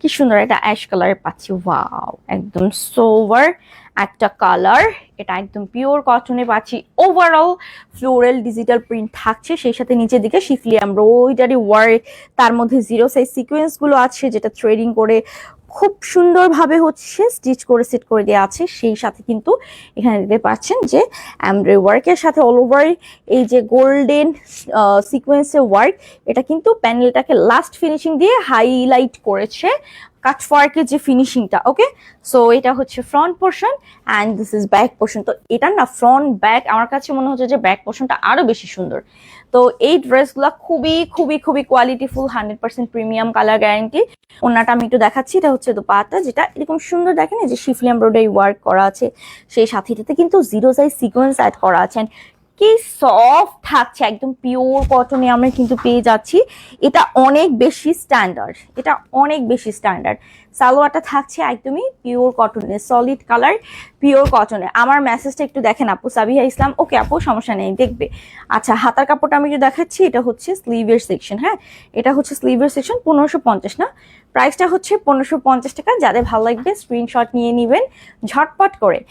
কি সুন্দর একটা অ্যাশ কালারে পাচ্ছি, ওয়াও একদম সোভার একটা কালার। এটা একদম পিওর কটনে পাচ্ছি। ওভারঅল ফ্লোরাল ডিজিটাল প্রিন্ট থাকছে, সেই সাথে নিচের দিকে শিফলি এমব্রয়ডারি ওয়ার্ক, তার মধ্যে জিরো সাইজ সিকোয়েন্স গুলো আছে যেটা থ্রেডিং করে খুব সুন্দরভাবে হচ্ছে স্টিচ করে সেট করে দেওয়া আছে। সেই সাথে কিন্তু এখানে দেখতে পাচ্ছেন যে এমব্রয়ডারি ওয়ার্কের সাথে অল ওভার এই যে গোল্ডেন সিকোয়েন্সের ওয়ার্ক, এটা কিন্তু প্যানেলটাকে লাস্ট ফিনিশিং দিয়ে হাইলাইট করেছে কাটওয়ার্কের যে ফিনিশিংটা। ওকে, সো এটা হচ্ছে front portion and this is back portion. তো এটা না ফ্রন্ট ব্যাক আমার কাছে মনে হচ্ছে যে ব্যাক পোর্শনটা আরো বেশি সুন্দর। তো এই ড্রেসগুলো খুবই খুবই খুবই কোয়ালিটিফুল, 100% প্রিমিয়াম, কালার গ্যারান্টি। ওনাটা আমি একটু দেখাচ্ছি, এটা হচ্ছে দোপাট্টা, যেটা এরকম সুন্দর দেখেন এই যে শিফলি এমব্রয়ডারি ওয়ার্ক করা আছে, সেই সাথে এটাতে কিন্তু জিরো সাইজ সিকোয়েন্স অ্যাড করা আছে। কি সফট থাকছে, একদম পিওর কটনে আমরা কিন্তু পেয়ে যাচ্ছি। এটা অনেক বেশি স্ট্যান্ডার্ড, এটা অনেক বেশি স্ট্যান্ডার্ড। সালোয়ারটা থাকছে একদমই পিওর কটনে, সলিড কালার, পিওর কটনে। আমার মেসেজটা একটু দেখেন আপু, সাবিহা ইসলাম। ওকে আপু, সমস্যা নেই, দেখবে। আচ্ছা, হাতার কাপড়টা আমি একটু দেখাচ্ছি। এটা হচ্ছে স্লিভের সেকশন। হ্যাঁ, এটা হচ্ছে স্লিভের সেকশন। 1550 না, প্রাইসটা হচ্ছে 1550 টাকা। যাদের ভালো লাগবে স্ক্রিনশট নিয়ে নেবেন ঝটপট করে।